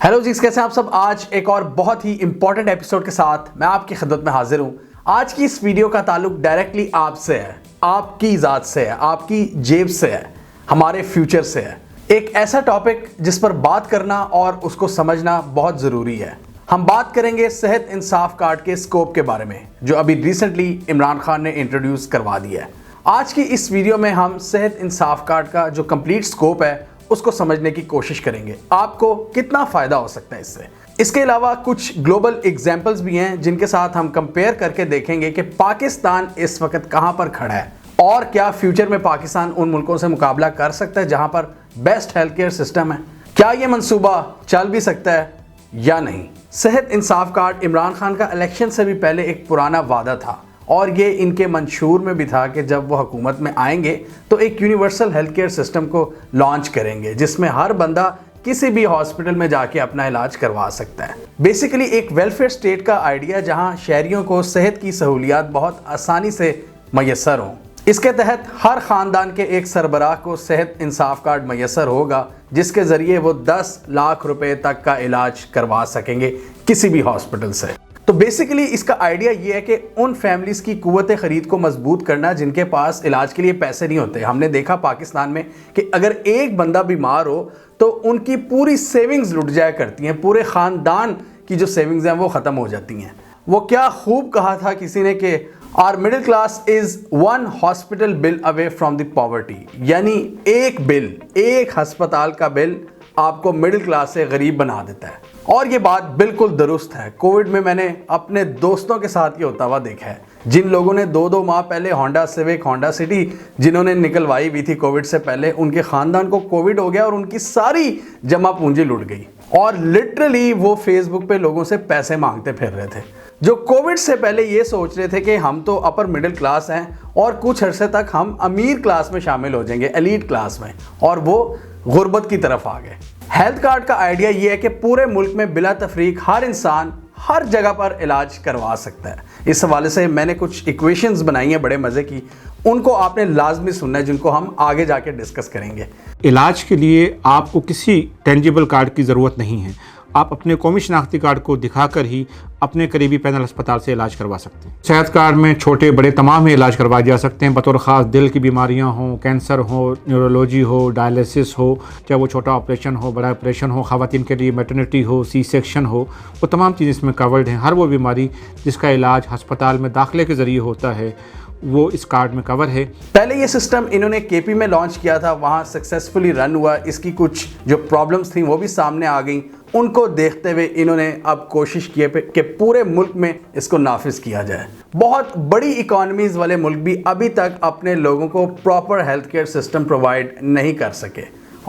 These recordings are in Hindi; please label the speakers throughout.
Speaker 1: हेलो जी, कैसे हैं आप सब। आज एक और बहुत ही इंपॉर्टेंट एपिसोड के साथ मैं आपकी खिदमत में हाजिर हूं। आज की इस वीडियो का ताल्लुक डायरेक्टली आपसे है, आपकी ज़ात से है, आपकी जेब से है, हमारे फ्यूचर से है। एक ऐसा टॉपिक जिस पर बात करना और उसको समझना बहुत ज़रूरी है। हम बात करेंगे सेहत इंसाफ कार्ड के स्कोप के बारे में, जो अभी रिसेंटली इमरान खान ने इंट्रोड्यूस करवा दिया है। आज की इस वीडियो में हम सेहत इंसाफ कार्ड का जो कंप्लीट स्कोप है उसको समझने की कोशिश करेंगे, आपको कितना फायदा हो सकता है इससे। इसके अलावा कुछ ग्लोबल एग्जांपल्स भी हैं जिनके साथ हम कंपेयर करके देखेंगे कि पाकिस्तान इस वक्त कहां पर खड़ा है और क्या फ्यूचर में पाकिस्तान उन मुल्कों से मुकाबला कर सकता है जहां पर बेस्ट हेल्थ केयर सिस्टम है। क्या यह मंसूबा चल भी सकता है या नहीं। सेहत इंसाफ कार्ड इमरान खान का इलेक्शन से भी पहले एक पुराना वादा था और ये इनके मंशूर में भी था कि जब वो हुकूमत में आएंगे तो एक यूनिवर्सल हेल्थ केयर सिस्टम को लॉन्च करेंगे जिसमें हर बंदा किसी भी हॉस्पिटल में जाके अपना इलाज करवा सकता है। बेसिकली एक वेलफेयर स्टेट का आइडिया जहां शहरियों को सेहत की सहूलियात बहुत आसानी से मैसर हों। इसके तहत हर ख़ानदान के एक सरबराह को सेहत इंसाफ कार्ड मैसर होगा जिसके ज़रिए वो 10 लाख रुपए तक का इलाज करवा सकेंगे किसी भी हॉस्पिटल से। तो बेसिकली इसका आइडिया ये है कि उन फैमिलीज़ की कुव्वत ख़रीद को मजबूत करना जिनके पास इलाज के लिए पैसे नहीं होते। हमने देखा पाकिस्तान में कि अगर एक बंदा बीमार हो तो उनकी पूरी सेविंग्स लुट जाया करती हैं, पूरे ख़ानदान की जो सेविंग्स हैं वो ख़त्म हो जाती हैं। वो क्या खूब कहा था किसी ने कि our middle class is one hospital bill away from the poverty, यानी एक बिल, एक हस्पताल का बिल आपको मिडिल क्लास से गरीब बना देता है। और ये बात बिल्कुल दुरुस्त है। कोविड में मैंने अपने दोस्तों के साथ ये होता हुआ देखा है। जिन लोगों ने 2-2 माह पहले होंडा सिविक, होंडा सिटी जिन्होंने निकलवाई हुई थी कोविड से पहले, उनके ख़ानदान को कोविड हो गया और उनकी सारी जमा पूंजी लुट गई और लिटरली वो फेसबुक पे लोगों से पैसे मांगते फिर रहे थे जो कोविड से पहले ये सोच रहे थे कि हम तो अपर मिडिल क्लास हैं और कुछ अरसे तक हम अमीर क्लास में शामिल हो जाएंगे, एलीट क्लास में, और वो गुर्बत की तरफ आ गए। हेल्थ कार्ड का आइडिया ये है कि पूरे मुल्क में बिला तफरीक हर इंसान हर जगह पर इलाज करवा सकता है। इस हवाले से मैंने कुछ इक्वेशंस बनाई हैं बड़े मज़े की, उनको आपने लाजमी सुनना है, जिनको हम आगे जाके डिस्कस करेंगे।
Speaker 2: इलाज के लिए आपको किसी टेंजिबल कार्ड की ज़रूरत नहीं है। आप अपने कौमी शनाख्ती कार्ड को दिखाकर ही अपने करीबी पैनल अस्पताल से इलाज करवा सकते हैं। सेहत कार्ड में छोटे बड़े तमाम ही इलाज करवाए जा सकते हैं, बतौर ख़ास दिल की बीमारियां हों, कैंसर हो, न्यूरोलॉजी हो, डायलिसिस हो, चाहे वो छोटा ऑपरेशन हो, बड़ा ऑपरेशन हो, ख़वातीन के लिए मैटरनिटी हो, सी सेक्शन हो, वो तमाम चीज़ें इसमें कवर्ड हैं। हर वो बीमारी जिसका इलाज अस्पताल में दाखिले के ज़रिए होता है वो इस कार्ड में कवर है।
Speaker 1: पहले ये सिस्टम इन्होंने केपी में लॉन्च किया था, वहाँ सक्सेसफुली रन हुआ। इसकी कुछ जो प्रॉब्लम्स थी वो भी सामने आ गई। उनको देखते हुए इन्होंने अब कोशिश की कि पूरे मुल्क में इसको नाफिज किया जाए। बहुत बड़ी इकॉनमीज़ वाले मुल्क भी अभी तक अपने लोगों को proper health care system provide नहीं कर सके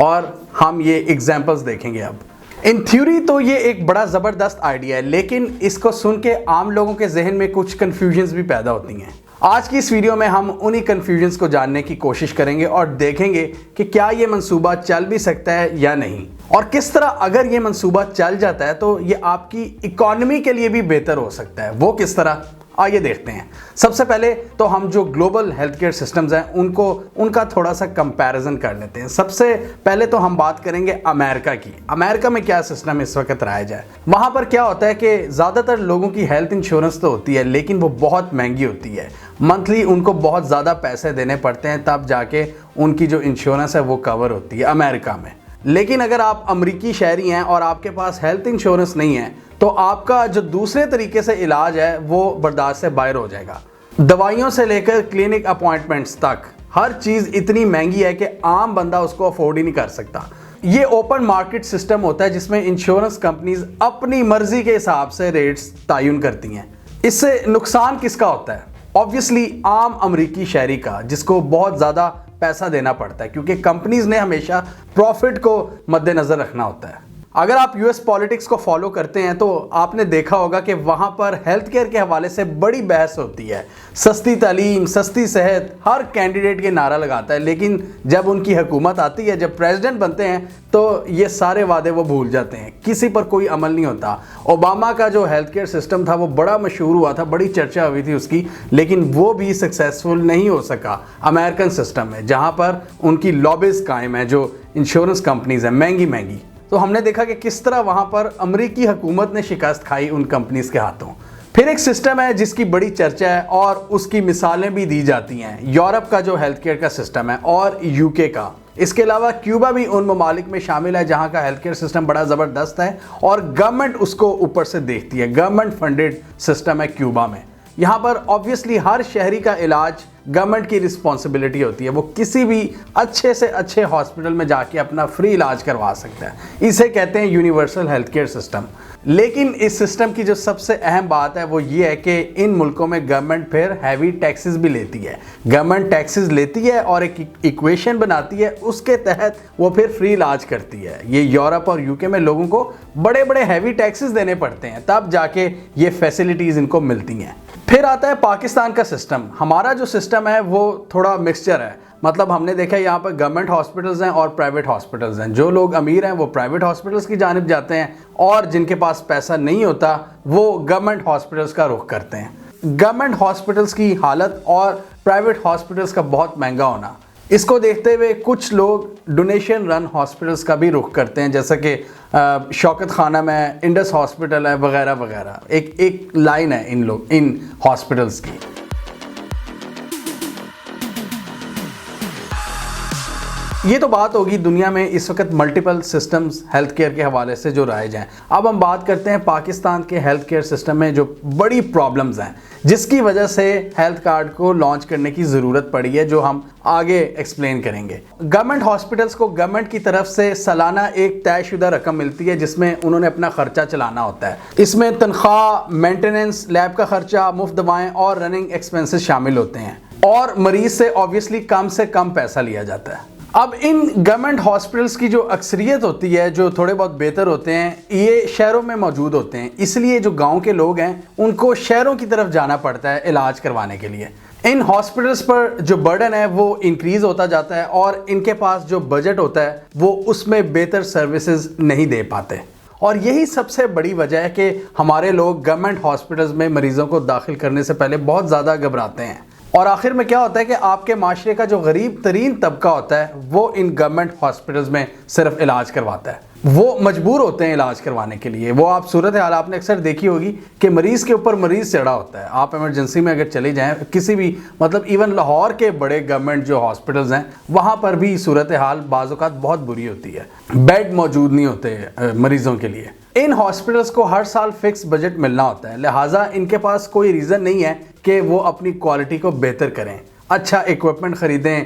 Speaker 1: और हम ये एग्जाम्पल्स देखेंगे अब। इन थ्योरी तो ये एक बड़ा ज़बरदस्त आइडिया है, लेकिन इसको सुन के आम लोगों के जहन में कुछ कन्फ्यूजन्स भी पैदा होती हैं। आज की इस वीडियो में हम उन्हीं कन्फ्यूजन्स को जानने की कोशिश करेंगे और देखेंगे कि क्या ये मंसूबा चल भी सकता है या नहीं, और किस तरह अगर ये मंसूबा चल जाता है तो ये आपकी इकॉनमी के लिए भी बेहतर हो सकता है। वो किस तरह, आइए देखते हैं। सबसे पहले तो हम जो ग्लोबल हेल्थ केयर सिस्टम्स हैं उनका थोड़ा सा कंपैरिजन कर लेते हैं। सबसे पहले तो हम बात करेंगे अमेरिका की। अमेरिका में क्या सिस्टम इस वक्त रहा जाए। वहाँ पर क्या होता है कि ज़्यादातर लोगों की हेल्थ इंश्योरेंस तो होती है लेकिन वो बहुत महंगी होती है। मंथली उनको बहुत ज़्यादा पैसे देने पड़ते हैं तब जाके उनकी जो इंश्योरेंस है वो कवर होती है अमेरिका में। लेकिन अगर आप अमरीकी शहरी हैं और आपके पास हेल्थ इंश्योरेंस नहीं है तो आपका जो दूसरे तरीके से इलाज है वो बर्दाश्त से बाहर हो जाएगा। दवाइयों से लेकर क्लिनिक अपॉइंटमेंट्स तक हर चीज़ इतनी महंगी है कि आम बंदा उसको अफोर्ड ही नहीं कर सकता। ये ओपन मार्केट सिस्टम होता है जिसमें इंश्योरेंस कंपनीज अपनी मर्जी के हिसाब से रेट्स तयन करती हैं। इससे नुकसान किसका होता है? ऑब्वियसली आम अमरीकी शहरी का, जिसको बहुत ज़्यादा पैसा देना पड़ता है क्योंकि कंपनीज ने हमेशा प्रॉफिट को मद्देनज़र रखना होता है। अगर आप यूएस पॉलिटिक्स को फॉलो करते हैं तो आपने देखा होगा कि वहाँ पर हेल्थ केयर के हवाले से बड़ी बहस होती है। सस्ती तालीम, सस्ती सेहत, हर कैंडिडेट ये नारा लगाता है, लेकिन जब उनकी हुकूमत आती है, जब प्रेसिडेंट बनते हैं तो ये सारे वादे वो भूल जाते हैं, किसी पर कोई अमल नहीं होता। ओबामा का जो हेल्थ केयर सिस्टम था वो बड़ा मशहूर हुआ था, बड़ी चर्चा हुई थी उसकी, लेकिन वो भी सक्सेसफुल नहीं हो सका अमेरिकन सिस्टम में, जहाँ पर उनकी लॉबीज कायम है, जो इंश्योरेंस कंपनीज हैं महंगी महंगी। तो हमने देखा कि किस तरह वहाँ पर अमेरिकी हुकूमत ने शिकस्त खाई उन कंपनीज के हाथों। फिर एक सिस्टम है जिसकी बड़ी चर्चा है और उसकी मिसालें भी दी जाती हैं, यूरोप का जो हेल्थ केयर का सिस्टम है और यूके का। इसके अलावा क्यूबा भी उन ममालिक में शामिल है जहां का हेल्थ केयर सिस्टम बड़ा ज़बरदस्त है और गवर्नमेंट उसको ऊपर से देखती है। गवर्नमेंट फंडेड सिस्टम है क्यूबा में। यहाँ पर ऑब्वियसली हर शहरी का इलाज गवर्नमेंट की रिस्पॉन्सिबिलिटी होती है, वो किसी भी अच्छे से अच्छे हॉस्पिटल में जाके अपना फ्री इलाज करवा सकता है। इसे कहते हैं यूनिवर्सल हेल्थ केयर सिस्टम। लेकिन इस सिस्टम की जो सबसे अहम बात है वो ये है कि इन मुल्कों में गवर्नमेंट फिर हैवी टैक्सेस भी लेती है। गवर्नमेंट टैक्सेस लेती है और एक इक्वेशन बनाती है, उसके तहत वो फिर फ्री इलाज करती है। ये यूरोप और यूके में लोगों को बड़े बड़े हैवी टैक्सेस देने पड़ते हैं, तब जाके ये फैसिलिटीज़ इनको मिलती हैं। फिर आता है पाकिस्तान का सिस्टम। हमारा जो सिस्टम है वो थोड़ा मिक्सचर है, मतलब हमने देखा यहाँ पर गवर्नमेंट हॉस्पिटल्स हैं और प्राइवेट हॉस्पिटल्स हैं। जो लोग अमीर हैं वो प्राइवेट हॉस्पिटल्स की जानिब जाते हैं और जिनके पास पैसा नहीं होता वो गवर्नमेंट हॉस्पिटल्स का रुख करते हैं। गवर्नमेंट हॉस्पिटल्स की हालत और प्राइवेट हॉस्पिटल्स का बहुत महंगा होना, इसको देखते हुए कुछ लोग डोनेशन रन हॉस्पिटल्स का भी रुख करते हैं, जैसा कि शौकत खाना में इंडस हॉस्पिटल है वगैरह वगैरह। एक लाइन है इन हॉस्पिटल्स की। ये तो बात होगी दुनिया में इस वक्त मल्टीपल सिस्टम्स हेल्थ केयर के हवाले से जो राइज हैं। अब हम बात करते हैं पाकिस्तान के हेल्थ केयर सिस्टम में जो बड़ी प्रॉब्लम्स हैं जिसकी वजह से हेल्थ कार्ड को लॉन्च करने की ज़रूरत पड़ी है, जो हम आगे एक्सप्लेन करेंगे। गवर्नमेंट हॉस्पिटल्स को गवर्नमेंट की तरफ से सालाना एक तयशुदा रकम मिलती है जिसमें उन्होंने अपना खर्चा चलाना होता है। इसमें तनख्वाह, मेंटेनेंस, लैब का खर्चा, मुफ्त दवाएं और रनिंग एक्सपेंसेस शामिल होते हैं और मरीज से ऑब्वियसली कम से कम पैसा लिया जाता है। अब इन गवर्नमेंट हॉस्पिटल्स की जो अक्सरियत होती है, जो थोड़े बहुत बेहतर होते हैं, ये शहरों में मौजूद होते हैं, इसलिए जो गांव के लोग हैं उनको शहरों की तरफ जाना पड़ता है इलाज करवाने के लिए। इन हॉस्पिटल्स पर जो बर्डन है वो इंक्रीज़ होता जाता है और इनके पास जो बजट होता है वो उसमें बेहतर सर्विसेज नहीं दे पाते और यही सबसे बड़ी वजह है कि हमारे लोग गवर्नमेंट हॉस्पिटल्स में मरीज़ों को दाखिल करने से पहले बहुत ज़्यादा घबराते हैं और आखिर में क्या होता है कि आपके माशरे का जो गरीब तरीन तबका होता है वो इन गवर्नमेंट हॉस्पिटल्स में सिर्फ इलाज करवाता है। वो मजबूर होते हैं इलाज करवाने के लिए। वो आप सूरत हाल आपने अक्सर देखी होगी कि मरीज़ के ऊपर मरीज़ चढ़ा होता है। आप इमरजेंसी में अगर चले जाएं किसी भी, मतलब इवन लाहौर के बड़े गवर्नमेंट जो हॉस्पिटल्स हैं वहाँ पर भी सूरत हाल बाज़ औक़ात बहुत बुरी होती है। बेड मौजूद नहीं होते मरीज़ों के लिए। इन हॉस्पिटल्स को हर साल फिक्स बजट मिलना होता है, लिहाजा इनके पास कोई रीज़न नहीं है कि वो अपनी क्वालिटी को बेहतर करें, अच्छा इक्विपमेंट ख़रीदें,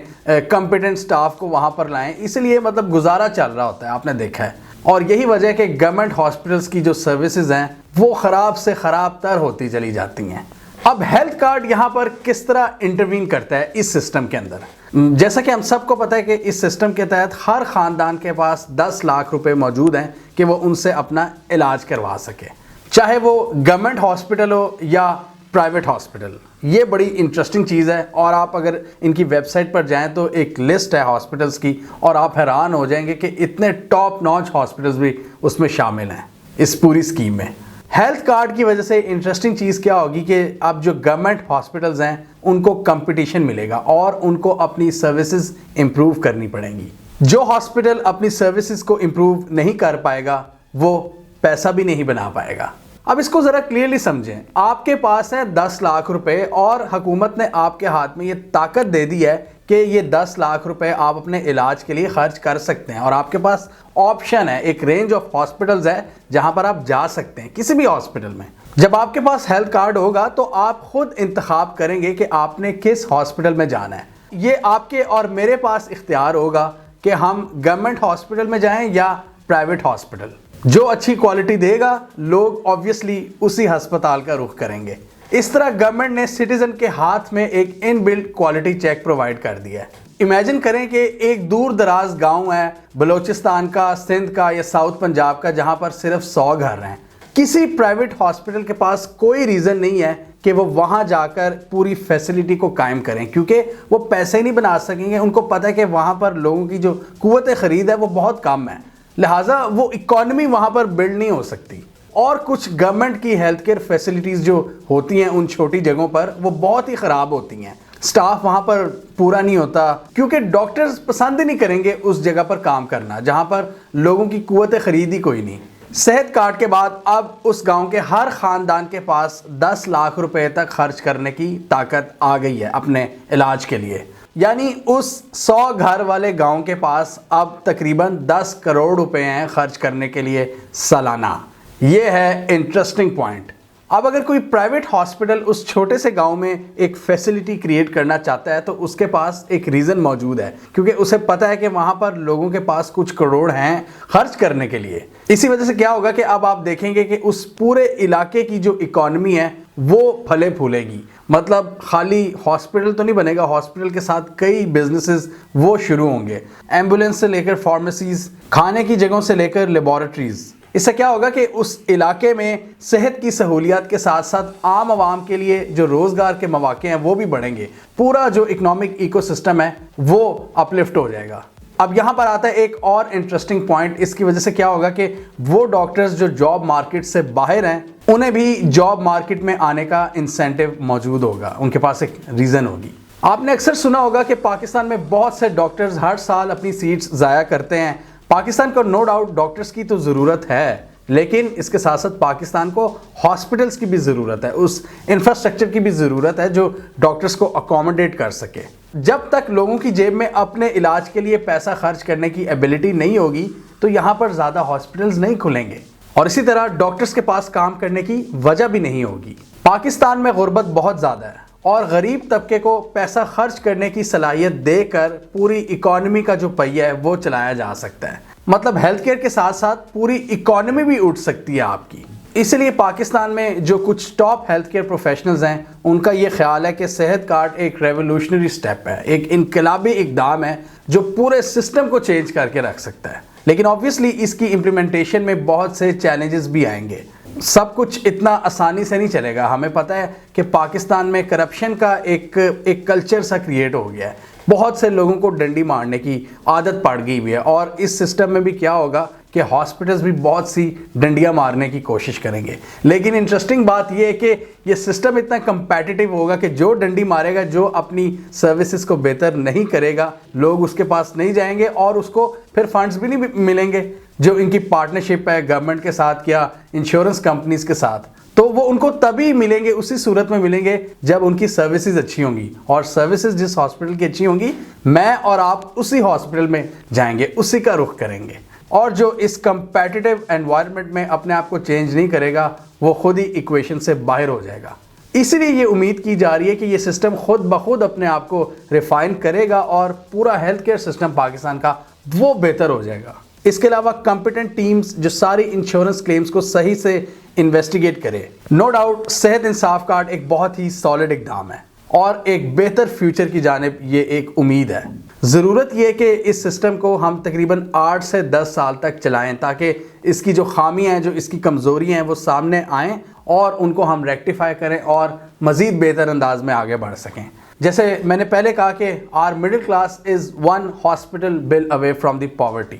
Speaker 1: कॉम्पिटेंट स्टाफ को वहाँ पर लाएं, इसलिए मतलब गुजारा चल रहा होता है, आपने देखा है। और यही वजह है कि गवर्नमेंट हॉस्पिटल्स की जो सर्विसेज हैं वो ख़राब से ख़राब तर होती चली जाती हैं। अब हेल्थ कार्ड यहाँ पर किस तरह इंटरवीन करता है इस सिस्टम के अंदर? जैसा कि हम सबको पता है कि इस सिस्टम के तहत हर ख़ानदान के पास 10 लाख रुपए मौजूद हैं कि वो उनसे अपना इलाज करवा सके, चाहे वो गवर्नमेंट हॉस्पिटल हो या प्राइवेट हॉस्पिटल। ये बड़ी इंटरेस्टिंग चीज़ है और आप अगर इनकी वेबसाइट पर जाएं तो एक लिस्ट है हॉस्पिटल्स की और आप हैरान हो जाएंगे कि इतने टॉप नॉच हॉस्पिटल्स भी उसमें शामिल हैं इस पूरी स्कीम में। हेल्थ कार्ड की वजह से इंटरेस्टिंग चीज़ क्या होगी कि अब जो गवर्नमेंट हॉस्पिटल्स हैं उनको कंपटीशन मिलेगा और उनको अपनी सर्विसेज इंप्रूव करनी पड़ेंगी। जो हॉस्पिटल अपनी सर्विसेज को इंप्रूव नहीं कर पाएगा वो पैसा भी नहीं बना पाएगा। अब इसको ज़रा क्लियरली समझें। आपके पास है 10 लाख रुपए और हुकूमत ने आपके हाथ में ये ताकत दे दी है कि ये 10 लाख रुपए आप अपने इलाज के लिए खर्च कर सकते हैं और आपके पास ऑप्शन है, एक रेंज ऑफ हॉस्पिटल्स है जहां पर आप जा सकते हैं किसी भी हॉस्पिटल में। जब आपके पास हेल्थ कार्ड होगा तो आप खुद इंतखाब करेंगे कि आपने किस हॉस्पिटल में जाना है। ये आपके और मेरे पास इख्तियार होगा कि हम गवर्नमेंट हॉस्पिटल में जाएं या प्राइवेट हॉस्पिटल। जो अच्छी क्वालिटी देगा लोग ऑब्वियसली उसी अस्पताल का रुख करेंगे। इस तरह गवर्नमेंट ने सिटीजन के हाथ में एक इनबिल्ट क्वालिटी चेक प्रोवाइड कर दिया है। इमेजिन करें कि एक दूर दराज गांव है बलूचिस्तान का, सिंध का या साउथ पंजाब का, जहां पर सिर्फ 100 घर हैं। किसी प्राइवेट हॉस्पिटल के पास कोई रीज़न नहीं है कि वो वहां जाकर पूरी फैसिलिटी को कायम करें, क्योंकि वो पैसे नहीं बना सकेंगे। उनको पता है कि वहां पर लोगों की जो कुव्वत ख़रीद है वो बहुत कम है, लिहाजा वो इकॉनमी वहां पर बिल्ड नहीं हो सकती। और कुछ गवर्नमेंट की हेल्थ केयर फैसिलिटीज़ जो होती हैं उन छोटी जगहों पर वो बहुत ही ख़राब होती हैं। स्टाफ वहां पर पूरा नहीं होता, क्योंकि डॉक्टर्स पसंद ही नहीं करेंगे उस जगह पर काम करना जहां पर लोगों की कुव्वत खरीद ही कोई नहीं। सेहत कार्ड के बाद अब उस गांव के हर खानदान के पास 10 लाख रुपए तक खर्च करने की ताकत आ गई है अपने इलाज के लिए। यानी उस 100 घर वाले गांव के पास अब तकरीबन 10 करोड़ रुपए हैं खर्च करने के लिए सालाना। ये है इंटरेस्टिंग पॉइंट। अब अगर कोई प्राइवेट हॉस्पिटल उस छोटे से गांव में एक फैसिलिटी क्रिएट करना चाहता है तो उसके पास एक रीज़न मौजूद है, क्योंकि उसे पता है कि वहां पर लोगों के पास कुछ करोड़ हैं खर्च करने के लिए। इसी वजह से क्या होगा कि अब आप देखेंगे कि उस पूरे इलाके की जो इकॉनमी है वो फले फूलेगी। मतलब खाली हॉस्पिटल तो नहीं बनेगा, हॉस्पिटल के साथ कई बिजनेसेस वो शुरू होंगे, एम्बुलेंस से लेकर फार्मेसीज, खाने की जगहों से लेकर लेबॉरेटरीज। इससे क्या होगा कि उस इलाके में सेहत की सहूलियात के साथ साथ आम आवाम के लिए जो रोज़गार के मौके हैं वो भी बढ़ेंगे। पूरा जो इकोनॉमिक इकोसिस्टम है वो अपलिफ्ट हो जाएगा। अब यहाँ पर आता है एक और इंटरेस्टिंग पॉइंट। इसकी वजह से क्या होगा कि वो डॉक्टर्स जो जॉब मार्केट से बाहर हैं उन्हें भी जॉब मार्केट में आने का इंसेंटिव मौजूद होगा, उनके पास एक रीज़न होगी। आपने अक्सर सुना होगा कि पाकिस्तान में बहुत से डॉक्टर्स हर साल अपनी सीट्स ज़ाया करते हैं। पाकिस्तान को नो डाउट डॉक्टर्स की तो ज़रूरत है, लेकिन इसके साथ साथ पाकिस्तान को हॉस्पिटल्स की भी ज़रूरत है, उस इंफ्रास्ट्रक्चर की भी ज़रूरत है जो डॉक्टर्स को अकोमोडेट कर सके। जब तक लोगों की जेब में अपने इलाज के लिए पैसा खर्च करने की एबिलिटी नहीं होगी तो यहाँ पर ज़्यादा हॉस्पिटल्स नहीं खुलेंगे और इसी तरह डॉक्टर्स के पास काम करने की वजह भी नहीं होगी। पाकिस्तान में गुर्बत बहुत ज़्यादा है और गरीब तबके को पैसा खर्च करने की सलाहियत देकर पूरी इकॉनमी का जो पहिया है वो चलाया जा सकता है। मतलब हेल्थ केयर के साथ साथ पूरी इकॉनमी भी उठ सकती है आपकी। इसलिए पाकिस्तान में जो कुछ टॉप हेल्थ केयर प्रोफेशनल्स हैं उनका ये ख्याल है कि सेहत कार्ड एक रेवोल्यूशनरी स्टेप है, एक इनकलाबी इकदाम है जो पूरे सिस्टम को चेंज करके रख सकता है। लेकिन ऑब्वियसली इसकी इम्प्लीमेंटेशन में बहुत से चैलेंजेस भी आएंगे। सब कुछ इतना आसानी से नहीं चलेगा। हमें पता है कि पाकिस्तान में करप्शन का एक कल्चर सा क्रिएट हो गया है, बहुत से लोगों को डंडी मारने की आदत पड़ गई हुई है और इस सिस्टम में भी क्या होगा कि हॉस्पिटल्स भी बहुत सी डंडियां मारने की कोशिश करेंगे। लेकिन इंटरेस्टिंग बात यह है कि ये सिस्टम इतना कंपेटिटिव होगा कि जो डंडी मारेगा, जो अपनी सर्विसेज को बेहतर नहीं करेगा, लोग उसके पास नहीं जाएंगे और उसको फिर फंड्स भी नहीं मिलेंगे जो इनकी पार्टनरशिप है गवर्नमेंट के साथ या इंश्योरेंस कंपनीज के साथ। तो वो उनको तभी मिलेंगे, उसी सूरत में मिलेंगे जब उनकी सर्विसेज अच्छी होंगी। और सर्विसेज जिस हॉस्पिटल की अच्छी होंगी, मैं और आप उसी हॉस्पिटल में जाएंगे, उसी का रुख करेंगे। और जो इस कंपेटिटिव एनवायरनमेंट में अपने आप को चेंज नहीं करेगा वो खुद ही इक्वेशन से बाहर हो जाएगा। इसीलिए ये उम्मीद की जा रही है कि ये सिस्टम खुद ब खुद अपने आप को रिफाइन करेगा और पूरा हेल्थ केयर सिस्टम पाकिस्तान का वो बेहतर हो जाएगा। इसके अलावा कॉम्पिटेंट टीम्स जो सारी इंश्योरेंस क्लेम्स को सही से इन्वेस्टिगेट करे। नो डाउट सेहत इंसाफ कार्ड एक बहुत ही सॉलिड इकदाम है और एक बेहतर फ्यूचर की जानिब ये एक उम्मीद है। ज़रूरत यह कि इस सिस्टम को हम तकरीबन 8 से 10 साल तक चलाएं ताकि इसकी जो खामियां हैं, जो इसकी कमज़ोरियां हैं वो सामने आएँ और उनको हम रेक्टिफाई करें और मज़ीद बेहतर अंदाज में आगे बढ़ सकें। जैसे मैंने पहले कहा कि our middle class is one hospital bill away from the poverty.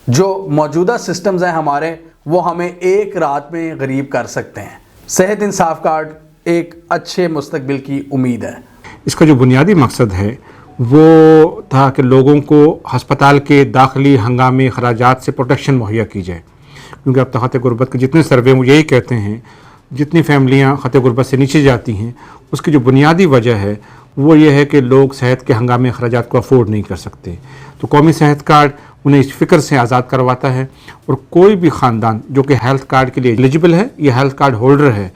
Speaker 1: जो मौजूदा सिस्टम्स हैं हमारे वो हमें एक रात में गरीब कर सकते हैं। सेहत इंसाफ कार्ड एक अच्छे मुस्तकबिल की उम्मीद है।
Speaker 2: इसका जो बुनियादी मकसद है वो था कि लोगों को हस्पताल के दाखिली हंगामी खराजात से प्रोटेक्शन मुहैया की जाए, क्योंकि अब तक खत गुर्बत के जितने सर्वे वो यही कहते हैं, जितनी फैमिलियाँ खत गुर्बत से नीचे जाती हैं उसकी जो बुनियादी वजह है वो ये है कि लोग सेहत के हंगामी खराजात को अफोर्ड नहीं कर सकते। तो कौमी सेहत कार्ड उन्हें इस फिक्र से आज़ाद करवाता है और कोई भी ख़ानदान जो कि हेल्थ कार्ड के लिए एलिजिबल है या हेल्थ कार्ड होल्डर है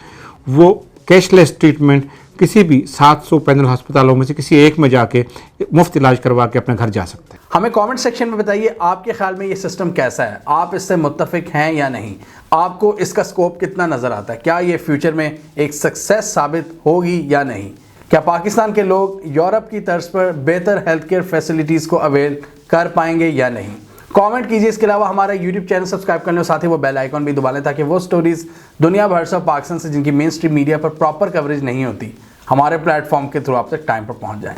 Speaker 2: वो कैशलेस ट्रीटमेंट किसी भी 700 पैनल अस्पतालों में से किसी एक में जाके मुफ्त इलाज करवा के अपने घर जा सकते हैं।
Speaker 1: हमें कमेंट सेक्शन में बताइए आपके ख्याल में ये सिस्टम कैसा है, आप इससे मुत्तफिक हैं या नहीं, आपको इसका स्कोप कितना नज़र आता है, क्या ये फ्यूचर में एक सक्सेस साबित होगी या नहीं, क्या पाकिस्तान के लोग यूरोप की तर्ज पर बेहतर हेल्थ केयर फैसिलिटीज़ को अवेल कर पाएंगे या नहीं। कमेंट कीजिए। इसके अलावा हमारा यूट्यूब चैनल सब्सक्राइब कर लें और साथ ही वो बेल आइकॉन भी दबा लें ताकि वो स्टोरीज दुनिया भर से पाकिस्तान से जिनकी मेन स्ट्रीम मीडिया पर प्रॉपर कवरेज नहीं होती हमारे प्लेटफॉर्म के थ्रू आप तक टाइम पर पहुंच जाएं।